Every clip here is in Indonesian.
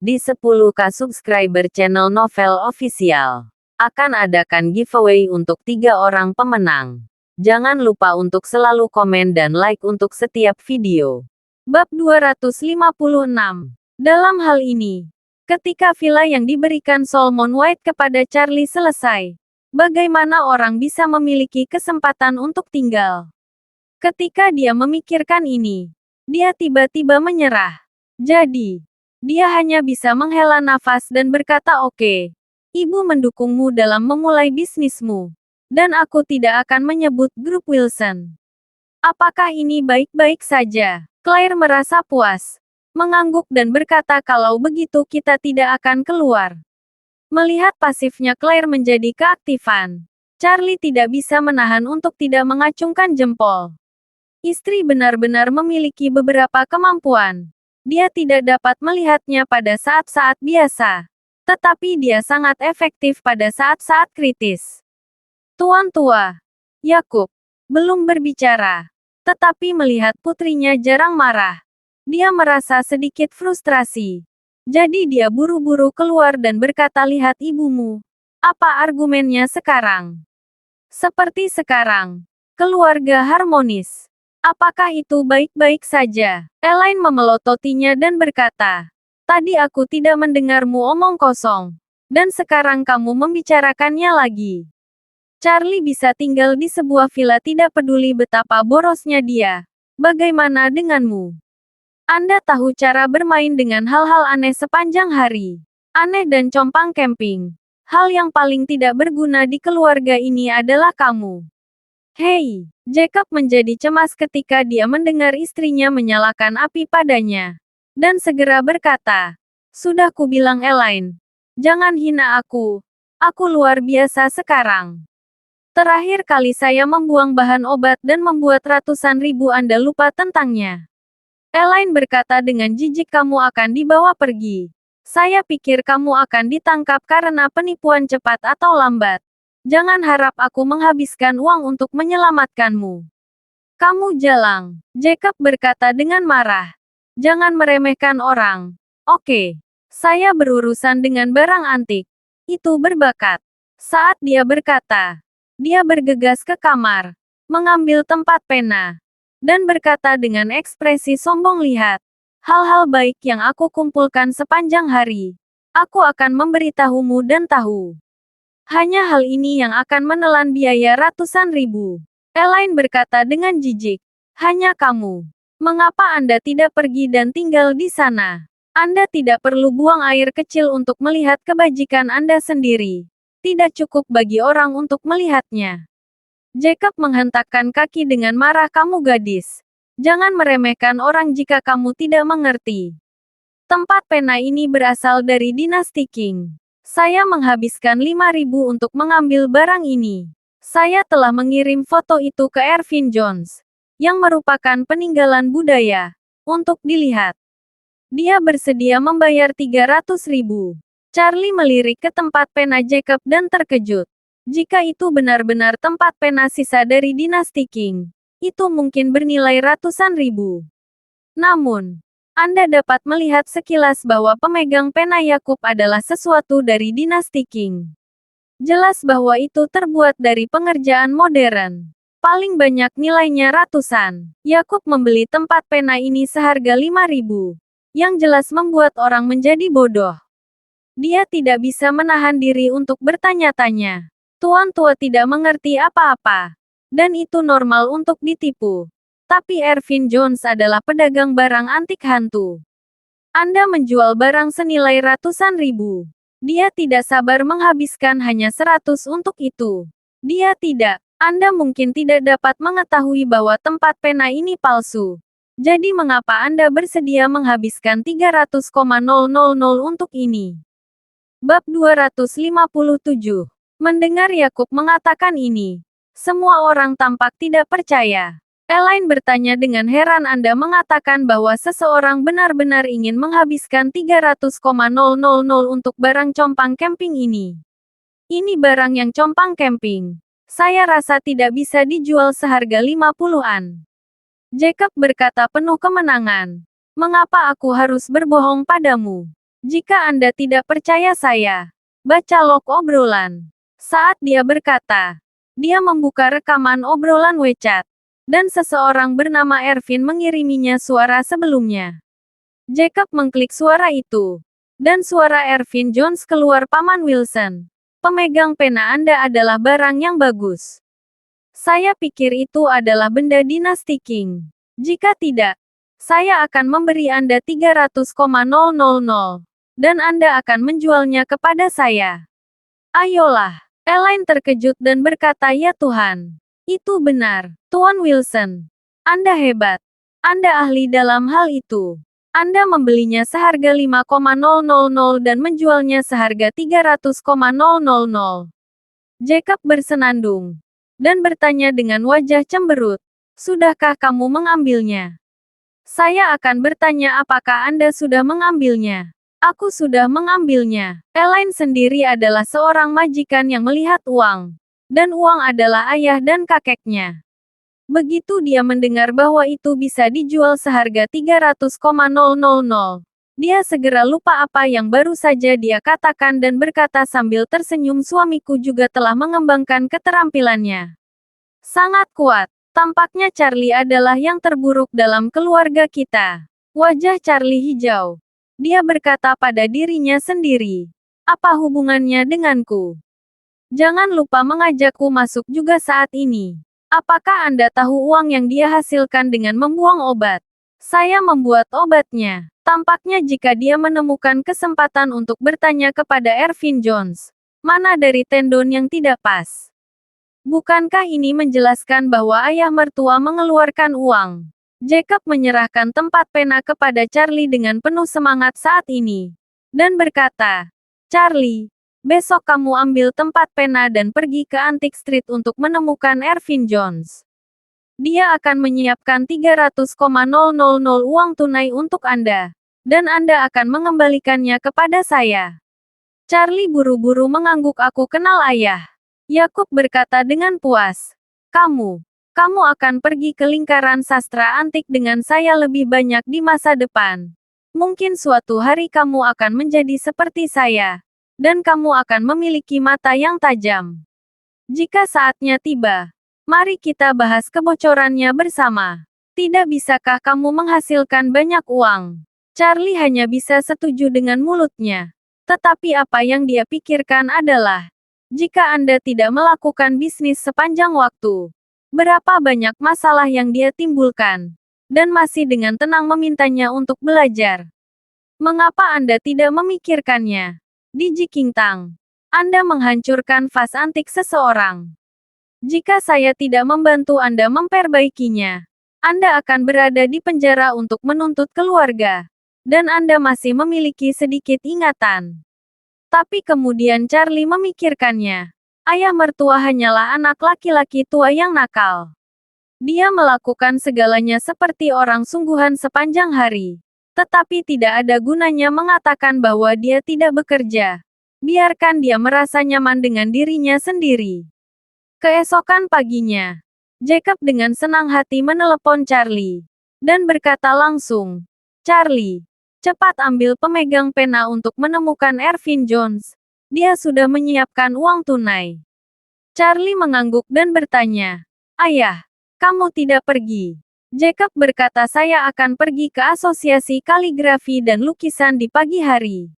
Di 10K subscriber channel Novel Official, akan adakan giveaway untuk 3 orang pemenang. Jangan lupa untuk selalu komen dan like untuk setiap video. Bab 256. Dalam hal ini, ketika villa yang diberikan Solomon White kepada Charlie selesai, bagaimana orang bisa memiliki kesempatan untuk tinggal? Ketika dia memikirkan ini, dia tiba-tiba menyerah. Jadi, dia hanya bisa menghela nafas dan berkata, "Oke, ibu mendukungmu dalam memulai bisnismu. Dan aku tidak akan menyebut grup Wilson." Apakah ini baik-baik saja? Claire merasa puas, mengangguk dan berkata, "Kalau begitu kita tidak akan keluar." Melihat pasifnya Claire menjadi keaktifan, Charlie tidak bisa menahan untuk tidak mengacungkan jempol. Istri benar-benar memiliki beberapa kemampuan. Dia tidak dapat melihatnya pada saat-saat biasa, tetapi dia sangat efektif pada saat-saat kritis. Tuan tua, Yakub, belum berbicara, tetapi melihat putrinya jarang marah, dia merasa sedikit frustrasi. Jadi dia buru-buru keluar dan berkata, "Lihat ibumu. Apa argumennya sekarang?" Seperti sekarang, keluarga harmonis. Apakah itu baik-baik saja? Elaine memelototinya dan berkata, "Tadi aku tidak mendengarmu omong kosong. Dan sekarang kamu membicarakannya lagi." Charlie bisa tinggal di sebuah villa tidak peduli betapa borosnya dia. Bagaimana denganmu? Anda tahu cara bermain dengan hal-hal aneh sepanjang hari. Aneh dan compang camping. Hal yang paling tidak berguna di keluarga ini adalah kamu. Hei, Jacob menjadi cemas ketika dia mendengar istrinya menyalakan api padanya. Dan segera berkata, "Sudah kubilang Elaine, jangan hina aku. Aku luar biasa sekarang. Terakhir kali saya membuang bahan obat dan membuat ratusan ribu Anda lupa tentangnya." Elaine berkata dengan jijik, "Kamu akan dibawa pergi. Saya pikir kamu akan ditangkap karena penipuan cepat atau lambat. Jangan harap aku menghabiskan uang untuk menyelamatkanmu. Kamu jalang." Jacob berkata dengan marah. "Jangan meremehkan orang. Oke. Saya berurusan dengan barang antik. Itu berbakat." Saat dia berkata, dia bergegas ke kamar, mengambil tempat pena, dan berkata dengan ekspresi sombong, "Lihat. Hal-hal baik yang aku kumpulkan sepanjang hari. Aku akan memberitahumu dan tahu. Hanya hal ini yang akan menelan biaya ratusan ribu." Elaine berkata dengan jijik, "Hanya kamu. Mengapa Anda tidak pergi dan tinggal di sana? Anda tidak perlu buang air kecil untuk melihat kebajikan Anda sendiri. Tidak cukup bagi orang untuk melihatnya." Jacob menghentakkan kaki dengan marah, "Kamu gadis. Jangan meremehkan orang jika kamu tidak mengerti. Tempat pena ini berasal dari dinasti Qing. Saya menghabiskan 5.000 untuk mengambil barang ini. Saya telah mengirim foto itu ke Ervin Jones, yang merupakan peninggalan budaya, untuk dilihat. Dia bersedia membayar 300.000. Charlie melirik ke tempat pena Jacob dan terkejut. Jika itu benar-benar tempat pena sisa dari dinasti Qing, itu mungkin bernilai ratusan ribu. Namun, Anda dapat melihat sekilas bahwa pemegang pena Yakub adalah sesuatu dari dinasti Qing. Jelas bahwa itu terbuat dari pengerjaan modern. Paling banyak nilainya ratusan. Yakub membeli tempat pena ini seharga 5.000. Yang jelas membuat orang menjadi bodoh. Dia tidak bisa menahan diri untuk bertanya-tanya. Tuan tua tidak mengerti apa-apa. Dan itu normal untuk ditipu. Tapi Ervin Jones adalah pedagang barang antik hantu. Anda menjual barang senilai ratusan ribu. Dia tidak sabar menghabiskan hanya 100 untuk itu. Dia tidak. Anda mungkin tidak dapat mengetahui bahwa tempat pena ini palsu. Jadi mengapa Anda bersedia menghabiskan 300,000 untuk ini? Bab 257. Mendengar Yakub mengatakan ini, semua orang tampak tidak percaya. Elaine bertanya dengan heran, "Anda mengatakan bahwa seseorang benar-benar ingin menghabiskan 300,000 untuk barang compang camping ini? Ini barang yang compang camping. Saya rasa tidak bisa dijual seharga 50-an. Jacob berkata penuh kemenangan. "Mengapa aku harus berbohong padamu? Jika Anda tidak percaya saya, baca log obrolan. Saat dia berkata, dia membuka rekaman obrolan WeChat, dan seseorang bernama Ervin mengiriminya suara sebelumnya. Jacob mengklik suara itu, dan suara Ervin Jones keluar. Paman Wilson, pemegang pena Anda adalah barang yang bagus. Saya pikir itu adalah benda dinasti King. Jika tidak, saya akan memberi Anda 300,000, dan Anda akan menjualnya kepada saya. Ayolah. Elaine terkejut dan berkata, ya Tuhan. Itu benar, Tuan Wilson. Anda hebat. Anda ahli dalam hal itu. Anda membelinya seharga 5,000 dan menjualnya seharga 300,000. Jacob bersenandung dan bertanya dengan wajah cemberut, sudahkah kamu mengambilnya? Saya akan bertanya apakah Anda sudah mengambilnya. Aku sudah mengambilnya. Elaine sendiri adalah seorang majikan yang melihat uang. Dan uang adalah ayah dan kakeknya. Begitu dia mendengar bahwa itu bisa dijual seharga 300,000, dia segera lupa apa yang baru saja dia katakan dan berkata sambil tersenyum, suamiku juga telah mengembangkan keterampilannya. Sangat kuat. Tampaknya Charlie adalah yang terburuk dalam keluarga kita. Wajah Charlie hijau. Dia berkata pada dirinya sendiri, apa hubungannya denganku? Jangan lupa mengajakku masuk juga saat ini. Apakah Anda tahu uang yang dia hasilkan dengan membuang obat? Saya membuat obatnya. Tampaknya jika dia menemukan kesempatan untuk bertanya kepada Ervin Jones, mana dari tendon yang tidak pas? Bukankah ini menjelaskan bahwa ayah mertua mengeluarkan uang? Jacob menyerahkan tempat pena kepada Charlie dengan penuh semangat saat ini. Dan berkata, Charlie, besok kamu ambil tempat pena dan pergi ke Antique Street untuk menemukan Ervin Jones. Dia akan menyiapkan 300,000 uang tunai untuk Anda. Dan Anda akan mengembalikannya kepada saya. Charlie buru-buru mengangguk, aku kenal ayah. Yakub berkata dengan puas. Kamu akan pergi ke lingkaran sastra antik dengan saya lebih banyak di masa depan. Mungkin suatu hari kamu akan menjadi seperti saya. Dan kamu akan memiliki mata yang tajam. Jika saatnya tiba, mari kita bahas kebocorannya bersama. Tidak bisakah kamu menghasilkan banyak uang? Charlie hanya bisa setuju dengan mulutnya. Tetapi apa yang dia pikirkan adalah, jika Anda tidak melakukan bisnis sepanjang waktu, berapa banyak masalah yang dia timbulkan, dan masih dengan tenang memintanya untuk belajar. Mengapa Anda tidak memikirkannya? Di Jikingtang, Anda menghancurkan vas antik seseorang. Jika saya tidak membantu Anda memperbaikinya, Anda akan berada di penjara untuk menuntut keluarga. Dan Anda masih memiliki sedikit ingatan. Tapi kemudian Charlie memikirkannya. Ayah mertua hanyalah anak laki-laki tua yang nakal. Dia melakukan segalanya seperti orang sungguhan sepanjang hari. Tetapi tidak ada gunanya mengatakan bahwa dia tidak bekerja. Biarkan dia merasa nyaman dengan dirinya sendiri. Keesokan paginya, Jacob dengan senang hati menelepon Charlie. Dan berkata langsung, Charlie, cepat ambil pemegang pena untuk menemukan Ervin Jones. Dia sudah menyiapkan uang tunai. Charlie mengangguk dan bertanya, Ayah, kamu tidak pergi. Jacob berkata, saya akan pergi ke Asosiasi Kaligrafi dan Lukisan di pagi hari.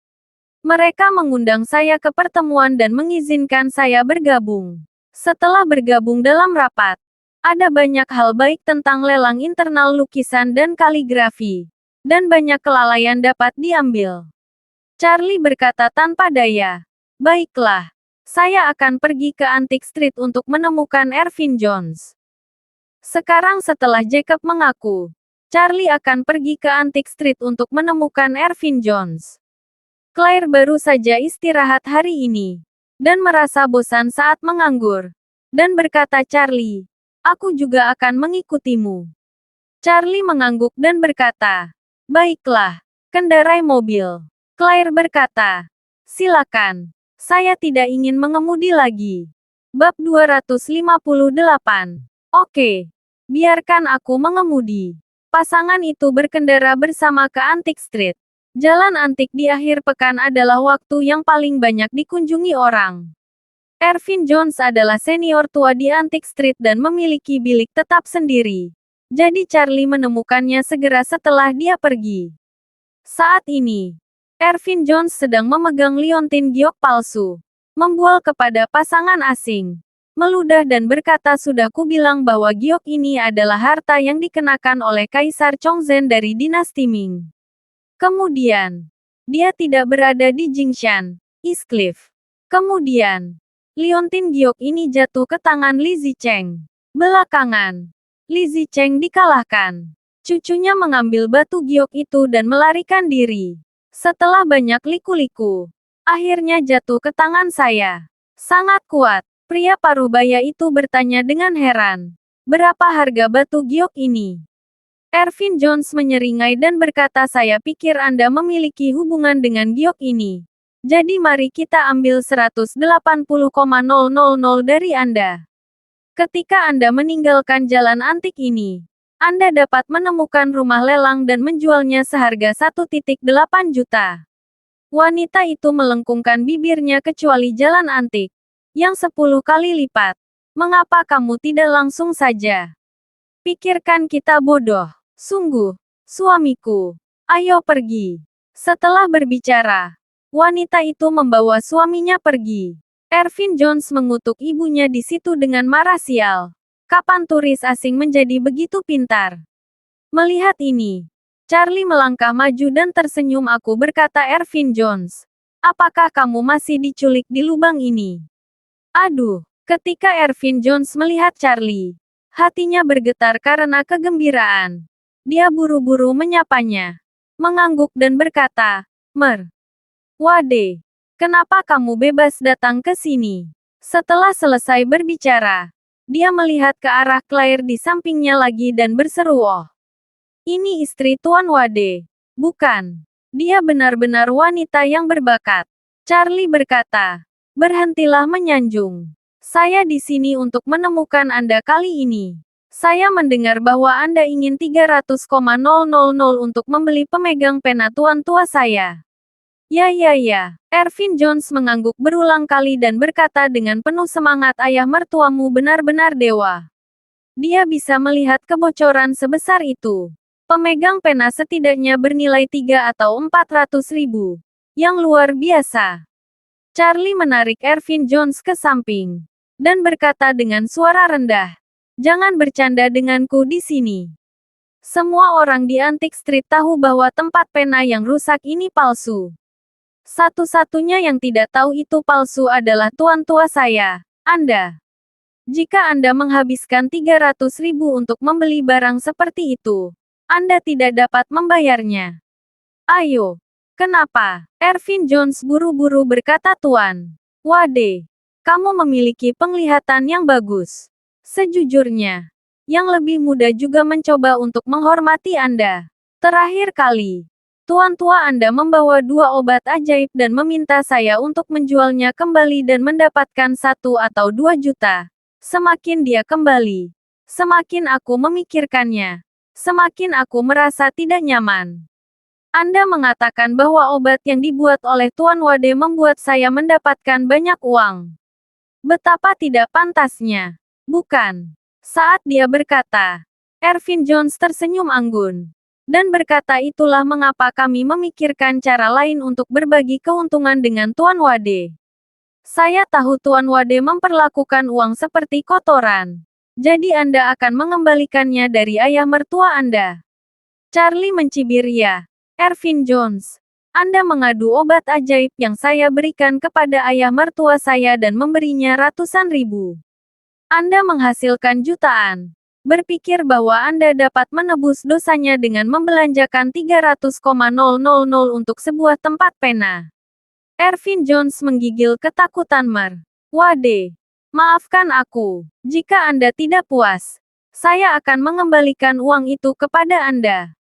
Mereka mengundang saya ke pertemuan dan mengizinkan saya bergabung. Setelah bergabung dalam rapat, ada banyak hal baik tentang lelang internal lukisan dan kaligrafi. Dan banyak kelalaian dapat diambil. Charlie berkata tanpa daya. Baiklah. Saya akan pergi ke Antique Street untuk menemukan Ervin Jones. Sekarang setelah Jacob mengaku, Charlie akan pergi ke Antique Street untuk menemukan Ervin Jones. Claire baru saja istirahat hari ini. Dan merasa bosan saat menganggur. Dan berkata, Charlie, aku juga akan mengikutimu. Charlie mengangguk dan berkata, baiklah, kendarai mobil. Claire berkata, silakan. Saya tidak ingin mengemudi lagi. Bab 258. Oke. Biarkan aku mengemudi. Pasangan itu berkendara bersama ke Antique Street. Jalan antik di akhir pekan adalah waktu yang paling banyak dikunjungi orang. Ervin Jones adalah senior tua di Antique Street dan memiliki bilik tetap sendiri. Jadi Charlie menemukannya segera setelah dia pergi. Saat ini, Ervin Jones sedang memegang liontin giok palsu. Membual kepada pasangan asing. Meludah dan berkata, sudah kubilang bahwa giok ini adalah harta yang dikenakan oleh Kaisar Chongzhen dari dinasti Ming. Kemudian, dia tidak berada di Jingshan, East Cliff. Kemudian, liontin giok ini jatuh ke tangan Li Zicheng. Belakangan, Li Zicheng dikalahkan. Cucunya mengambil batu giok itu dan melarikan diri. Setelah banyak liku-liku, akhirnya jatuh ke tangan saya. Sangat kuat. Pria parubaya itu bertanya dengan heran. Berapa harga batu giok ini? Ervin Jones menyeringai dan berkata, saya pikir Anda memiliki hubungan dengan giok ini. Jadi mari kita ambil 180,000 dari Anda. Ketika Anda meninggalkan jalan antik ini, Anda dapat menemukan rumah lelang dan menjualnya seharga 1,8 juta. Wanita itu melengkungkan bibirnya, kecuali jalan antik, yang 10 kali lipat. Mengapa kamu tidak langsung saja? Pikirkan kita bodoh. Sungguh, suamiku. Ayo pergi. Setelah berbicara, wanita itu membawa suaminya pergi. Ervin Jones mengutuk ibunya di situ dengan marah, sial. Kapan turis asing menjadi begitu pintar? Melihat ini, Charlie melangkah maju dan tersenyum. Aku berkata, Ervin Jones, apakah kamu masih diculik di lubang ini? Aduh, ketika Ervin Jones melihat Charlie, hatinya bergetar karena kegembiraan. Dia buru-buru menyapanya, mengangguk dan berkata, Wade, kenapa kamu bebas datang ke sini? Setelah selesai berbicara, dia melihat ke arah Claire di sampingnya lagi dan berseru, oh, ini istri Tuan Wade. Bukan. Dia benar-benar wanita yang berbakat. Charlie berkata, berhentilah menyanjung. Saya di sini untuk menemukan Anda kali ini. Saya mendengar bahwa Anda ingin 300,000 untuk membeli pemegang pena tuan tua saya. Ya. Ervin Jones mengangguk berulang kali dan berkata dengan penuh semangat, ayah mertuamu benar-benar dewa. Dia bisa melihat kebocoran sebesar itu. Pemegang pena setidaknya bernilai 3 atau 400.000. Yang luar biasa. Charlie menarik Ervin Jones ke samping dan berkata dengan suara rendah, jangan bercanda denganku di sini. Semua orang di Antique Street tahu bahwa tempat pena yang rusak ini palsu. Satu-satunya yang tidak tahu itu palsu adalah tuan tua saya, Anda. Jika Anda menghabiskan 300.000 untuk membeli barang seperti itu, Anda tidak dapat membayarnya. Ayo. Kenapa? Ervin Jones buru-buru berkata, Tuan Wade, kamu memiliki penglihatan yang bagus. Sejujurnya, yang lebih muda juga mencoba untuk menghormati Anda. Terakhir kali, tuan tua Anda membawa 2 obat ajaib dan meminta saya untuk menjualnya kembali dan mendapatkan 1 atau 2 juta. Semakin dia kembali, semakin aku memikirkannya, semakin aku merasa tidak nyaman. Anda mengatakan bahwa obat yang dibuat oleh Tuan Wade membuat saya mendapatkan banyak uang. Betapa tidak pantasnya. Bukan. Saat dia berkata, Ervin Jones tersenyum anggun. Dan berkata, itulah mengapa kami memikirkan cara lain untuk berbagi keuntungan dengan Tuan Wade. Saya tahu Tuan Wade memperlakukan uang seperti kotoran. Jadi Anda akan mengembalikannya dari ayah mertua Anda. Charlie mencibir, ya. Ervin Jones, Anda mengadu obat ajaib yang saya berikan kepada ayah mertua saya dan memberinya ratusan ribu. Anda menghasilkan jutaan. Berpikir bahwa Anda dapat menebus dosanya dengan membelanjakan 300,000 untuk sebuah tempat pena. Ervin Jones menggigil ketakutan. Wade, maafkan aku. Jika Anda tidak puas, saya akan mengembalikan uang itu kepada Anda.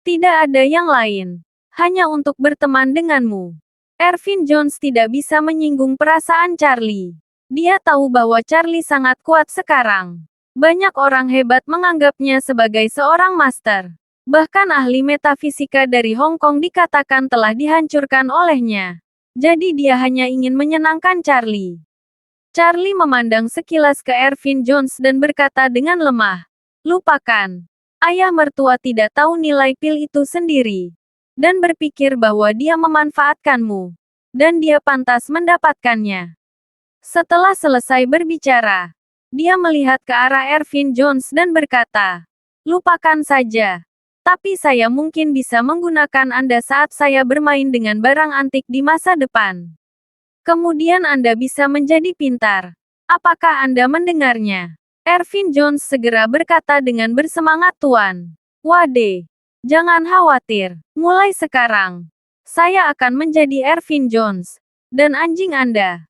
Tidak ada yang lain. Hanya untuk berteman denganmu. Ervin Jones tidak bisa menyinggung perasaan Charlie. Dia tahu bahwa Charlie sangat kuat sekarang. Banyak orang hebat menganggapnya sebagai seorang master. Bahkan ahli metafisika dari Hong Kong dikatakan telah dihancurkan olehnya. Jadi dia hanya ingin menyenangkan Charlie. Charlie memandang sekilas ke Ervin Jones dan berkata dengan lemah, "Lupakan. Ayah mertua tidak tahu nilai pil itu sendiri. Dan berpikir bahwa dia memanfaatkanmu. Dan dia pantas mendapatkannya." Setelah selesai berbicara, dia melihat ke arah Ervin Jones dan berkata, "Lupakan saja. Tapi saya mungkin bisa menggunakan Anda saat saya bermain dengan barang antik di masa depan. Kemudian Anda bisa menjadi pintar. Apakah Anda mendengarnya?" Ervin Jones segera berkata dengan bersemangat, "Tuan Wade, jangan khawatir. Mulai sekarang, saya akan menjadi Ervin Jones. Dan anjing Anda.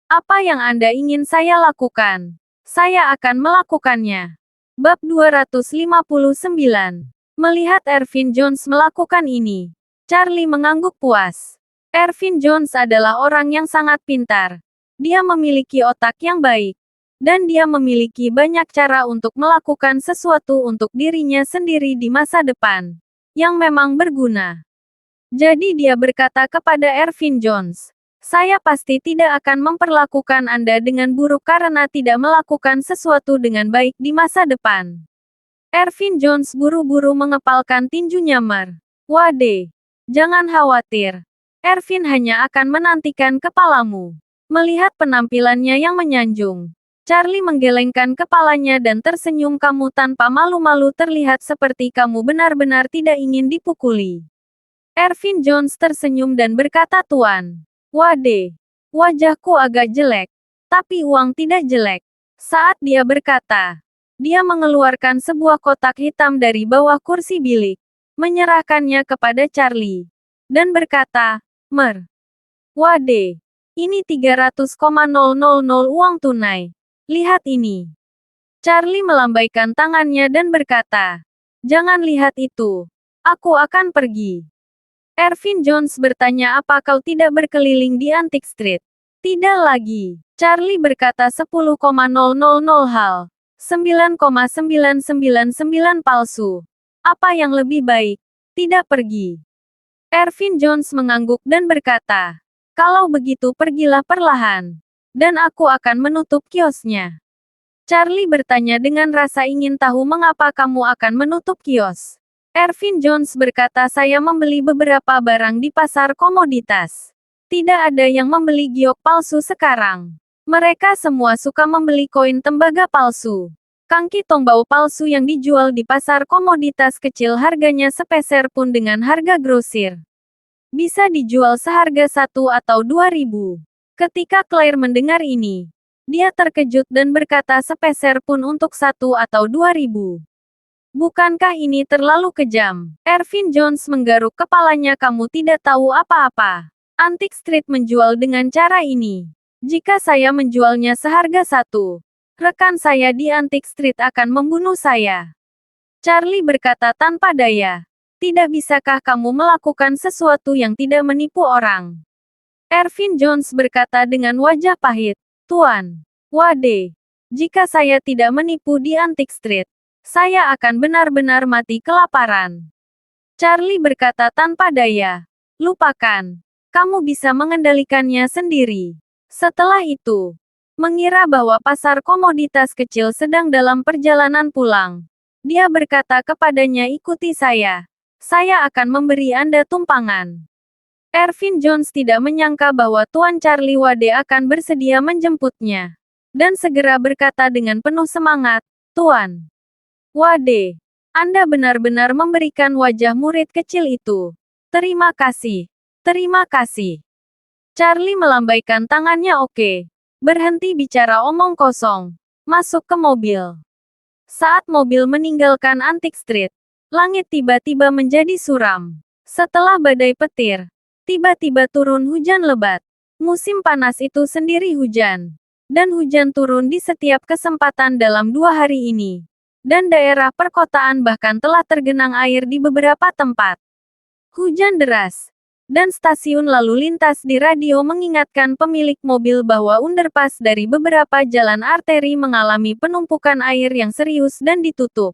Apa yang Anda ingin saya lakukan, saya akan melakukannya." Bab 259. Melihat Ervin Jones melakukan ini, Charlie mengangguk puas. Ervin Jones adalah orang yang sangat pintar. Dia memiliki otak yang baik. Dan dia memiliki banyak cara untuk melakukan sesuatu untuk dirinya sendiri di masa depan. Yang memang berguna. Jadi dia berkata kepada Ervin Jones, "Saya pasti tidak akan memperlakukan Anda dengan buruk karena tidak melakukan sesuatu dengan baik di masa depan." Ervin Jones buru-buru mengepalkan tinjunya. "Wade, jangan khawatir. Ervin hanya akan menantikan kepalamu." Melihat penampilannya yang menyanjung, Charlie menggelengkan kepalanya dan tersenyum. "Kamu tanpa malu-malu terlihat seperti kamu benar-benar tidak ingin dipukuli." Ervin Jones tersenyum dan berkata, "Tuan Wade, wajahku agak jelek. Tapi uang tidak jelek." Saat dia berkata, dia mengeluarkan sebuah kotak hitam dari bawah kursi bilik, menyerahkannya kepada Charlie, dan berkata, Wade, ini 300,000 uang tunai. Lihat ini." Charlie melambaikan tangannya dan berkata, "Jangan lihat itu. Aku akan pergi." Ervin Jones bertanya, "Apa kau tidak berkeliling di Antique Street?" "Tidak lagi." Charlie berkata, 10,000 hal. 9,999 palsu. Apa yang lebih baik? Tidak pergi. Ervin Jones mengangguk dan berkata, "Kalau begitu pergilah perlahan. Dan aku akan menutup kiosnya." Charlie bertanya dengan rasa ingin tahu, "Mengapa kamu akan menutup kios?" Ervin Jones berkata, "Saya membeli beberapa barang di pasar komoditas. Tidak ada yang membeli giok palsu sekarang. Mereka semua suka membeli koin tembaga palsu. Kangki tombau palsu yang dijual di pasar komoditas kecil harganya sepeser pun dengan harga grosir. Bisa dijual seharga 1 atau 2 ribu. Ketika Claire mendengar ini, dia terkejut dan berkata, "Sepeser pun untuk 1 atau 2 ribu. Bukankah ini terlalu kejam?" Ervin Jones menggaruk kepalanya, "Kamu tidak tahu apa-apa. Antique Street menjual dengan cara ini. Jika saya menjualnya seharga 1, rekan saya di Antique Street akan membunuh saya." Charlie berkata tanpa daya, "Tidak bisakah kamu melakukan sesuatu yang tidak menipu orang?" Ervin Jones berkata dengan wajah pahit, "Tuan Wade, jika saya tidak menipu di Antique Street, saya akan benar-benar mati kelaparan." Charlie berkata tanpa daya, "Lupakan. Kamu bisa mengendalikannya sendiri." Setelah itu, mengira bahwa pasar komoditas kecil sedang dalam perjalanan pulang, dia berkata kepadanya, "Ikuti saya. Saya akan memberi Anda tumpangan." Ervin Jones tidak menyangka bahwa Tuan Charlie Wade akan bersedia menjemputnya. Dan segera berkata dengan penuh semangat, "Tuan Wade, Anda benar-benar memberikan wajah murid kecil itu. Terima kasih. Terima kasih." Charlie melambaikan tangannya, "Oke. Berhenti bicara omong kosong. Masuk ke mobil." Saat mobil meninggalkan Antique Street, langit tiba-tiba menjadi suram. Setelah badai petir, tiba-tiba turun hujan lebat. Musim panas itu sendiri hujan. Dan hujan turun di setiap kesempatan dalam 2 hari ini. Dan daerah perkotaan bahkan telah tergenang air di beberapa tempat. Hujan deras. Dan stasiun lalu lintas di radio mengingatkan pemilik mobil bahwa underpass dari beberapa jalan arteri mengalami penumpukan air yang serius dan ditutup.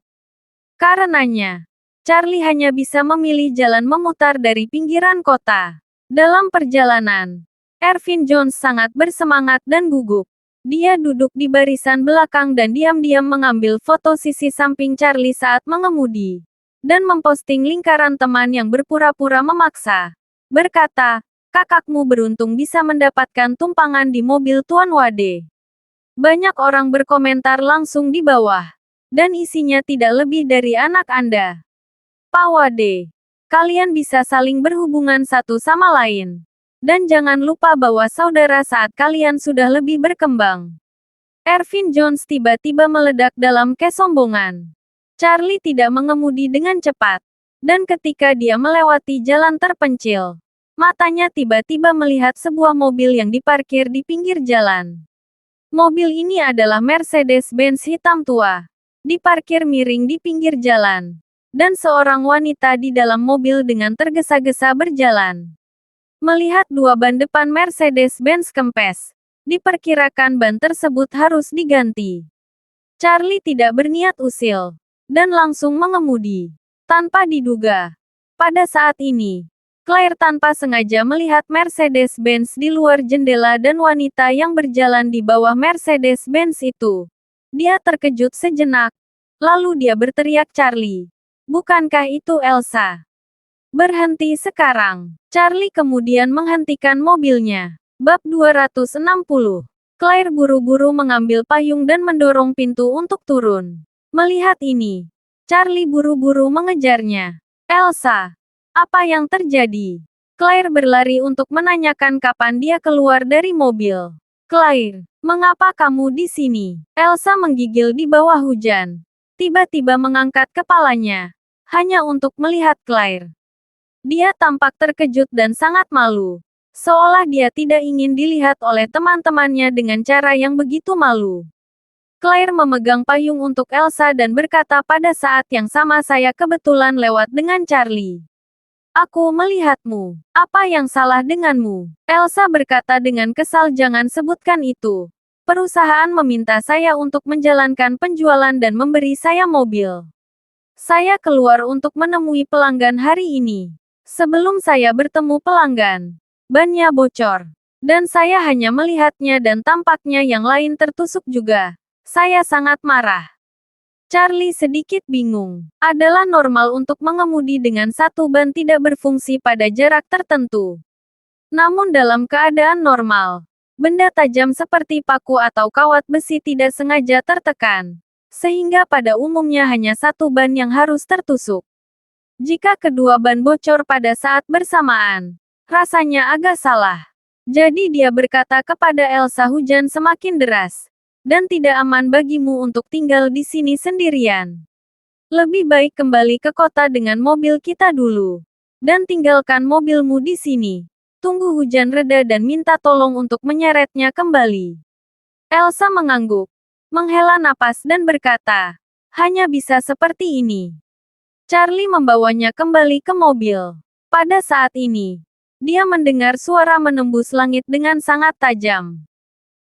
Karenanya, Charlie hanya bisa memilih jalan memutar dari pinggiran kota. Dalam perjalanan, Ervin Jones sangat bersemangat dan gugup. Dia duduk di barisan belakang dan diam-diam mengambil foto sisi samping Charlie saat mengemudi. Dan memposting lingkaran teman yang berpura-pura memaksa. Berkata, kakakmu beruntung bisa mendapatkan tumpangan di mobil Tuan Wade. Banyak orang berkomentar langsung di bawah. Dan isinya tidak lebih dari anak Anda. Pak Wade, kalian bisa saling berhubungan satu sama lain. Dan jangan lupa bahwa saudara saat kalian sudah lebih berkembang. Ervin Jones tiba-tiba meledak dalam kesombongan. Charlie tidak mengemudi dengan cepat. Dan ketika dia melewati jalan terpencil, matanya tiba-tiba melihat sebuah mobil yang diparkir di pinggir jalan. Mobil ini adalah Mercedes-Benz hitam tua. Diparkir miring di pinggir jalan. Dan seorang wanita di dalam mobil dengan tergesa-gesa berjalan. Melihat dua ban depan Mercedes-Benz kempes, diperkirakan ban tersebut harus diganti. Charlie tidak berniat usil, dan langsung mengemudi. Tanpa diduga. Pada saat ini, Claire tanpa sengaja melihat Mercedes-Benz di luar jendela dan wanita yang berjalan di bawah Mercedes-Benz itu. Dia terkejut sejenak. Lalu dia berteriak, Charlie. Bukankah itu Elsa? Berhenti sekarang. Charlie kemudian menghentikan mobilnya. Bab 260. Claire buru-buru mengambil payung dan mendorong pintu untuk turun. Melihat ini, Charlie buru-buru mengejarnya. Elsa. Apa yang terjadi? Claire berlari untuk menanyakan kapan dia keluar dari mobil. Claire, mengapa kamu di sini? Elsa menggigil di bawah hujan. Tiba-tiba mengangkat kepalanya. Hanya untuk melihat Claire. Dia tampak terkejut dan sangat malu. Seolah dia tidak ingin dilihat oleh teman-temannya dengan cara yang begitu malu. Claire memegang payung untuk Elsa dan berkata pada saat yang sama saya kebetulan lewat dengan Charlie. Aku melihatmu. Apa yang salah denganmu? Elsa berkata dengan kesal jangan sebutkan itu. Perusahaan meminta saya untuk menjalankan penjualan dan memberi saya mobil. Saya keluar untuk menemui pelanggan hari ini. Sebelum saya bertemu pelanggan, bannya bocor. Dan saya hanya melihatnya dan tampaknya yang lain tertusuk juga. Saya sangat marah. Charlie sedikit bingung. Adalah normal untuk mengemudi dengan satu ban tidak berfungsi pada jarak tertentu. Namun dalam keadaan normal, benda tajam seperti paku atau kawat besi tidak sengaja tertekan. Sehingga pada umumnya hanya satu ban yang harus tertusuk. Jika kedua ban bocor pada saat bersamaan, rasanya agak salah. Jadi dia berkata kepada Elsa hujan semakin deras. Dan tidak aman bagimu untuk tinggal di sini sendirian. Lebih baik kembali ke kota dengan mobil kita dulu. Dan tinggalkan mobilmu di sini. Tunggu hujan reda dan minta tolong untuk menyeretnya kembali. Elsa mengangguk. Menghela napas dan berkata, hanya bisa seperti ini. Charlie membawanya kembali ke mobil. Pada saat ini, dia mendengar suara menembus langit dengan sangat tajam.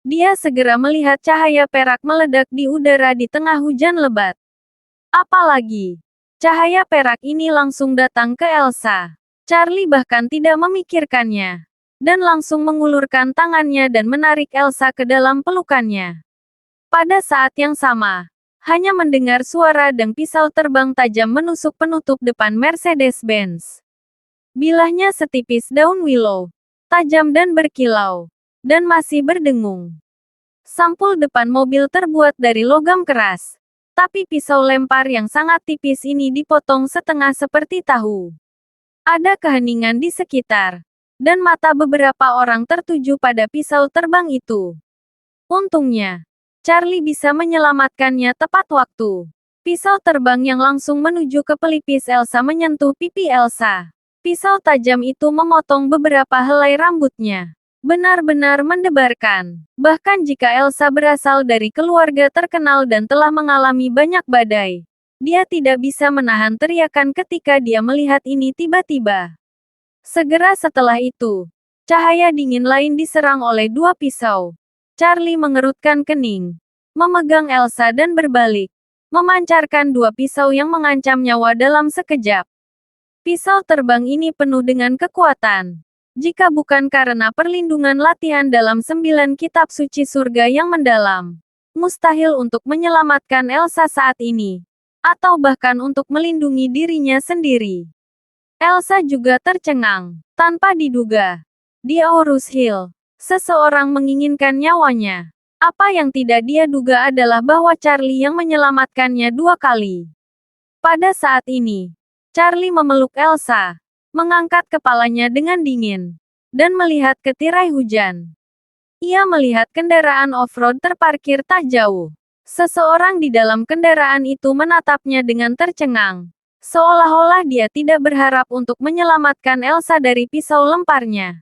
Dia segera melihat cahaya perak meledak di udara di tengah hujan lebat. Apalagi, cahaya perak ini langsung datang ke Elsa. Charlie bahkan tidak memikirkannya. Dan langsung mengulurkan tangannya dan menarik Elsa ke dalam pelukannya. Pada saat yang sama, hanya mendengar suara deng pisau terbang tajam menusuk penutup depan Mercedes-Benz. Bilahnya setipis daun willow. Tajam dan berkilau. Dan masih berdengung. Sampul depan mobil terbuat dari logam keras. Tapi pisau lempar yang sangat tipis ini dipotong setengah seperti tahu. Ada keheningan di sekitar. Dan mata beberapa orang tertuju pada pisau terbang itu. Untungnya, Charlie bisa menyelamatkannya tepat waktu. Pisau terbang yang langsung menuju ke pelipis Elsa menyentuh pipi Elsa. Pisau tajam itu memotong beberapa helai rambutnya. Benar-benar mendebarkan. Bahkan jika Elsa berasal dari keluarga terkenal dan telah mengalami banyak badai, dia tidak bisa menahan teriakan ketika dia melihat ini tiba-tiba. Segera setelah itu, cahaya dingin lain diserang oleh dua pisau. Charlie mengerutkan kening, memegang Elsa dan berbalik. memancarkan dua pisau yang mengancam nyawa dalam sekejap. Pisau terbang ini penuh dengan kekuatan. Jika bukan karena perlindungan latihan dalam 9 kitab suci surga yang mendalam, mustahil untuk menyelamatkan Elsa saat ini. Atau bahkan untuk melindungi dirinya sendiri. Elsa juga tercengang. Tanpa diduga, di Aurus Hill, seseorang menginginkan nyawanya. Apa yang tidak dia duga adalah bahwa Charlie yang menyelamatkannya 2 kali. Pada saat ini, Charlie memeluk Elsa, mengangkat kepalanya dengan dingin, dan melihat ke tirai hujan. Ia melihat kendaraan off-road terparkir tak jauh. Seseorang di dalam kendaraan itu menatapnya dengan tercengang, seolah-olah dia tidak berharap untuk menyelamatkan Elsa dari pisau lemparnya.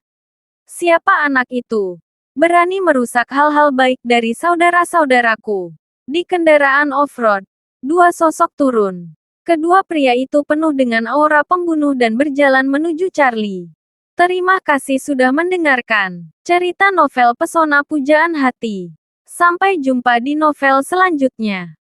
Siapa anak itu? Berani merusak hal-hal baik dari saudara-saudaraku. Di kendaraan off-road, 2 sosok turun. Kedua pria itu penuh dengan aura pembunuh dan berjalan menuju Charlie. Terima kasih sudah mendengarkan cerita novel Pesona Pujaan Hati. Sampai jumpa di novel selanjutnya.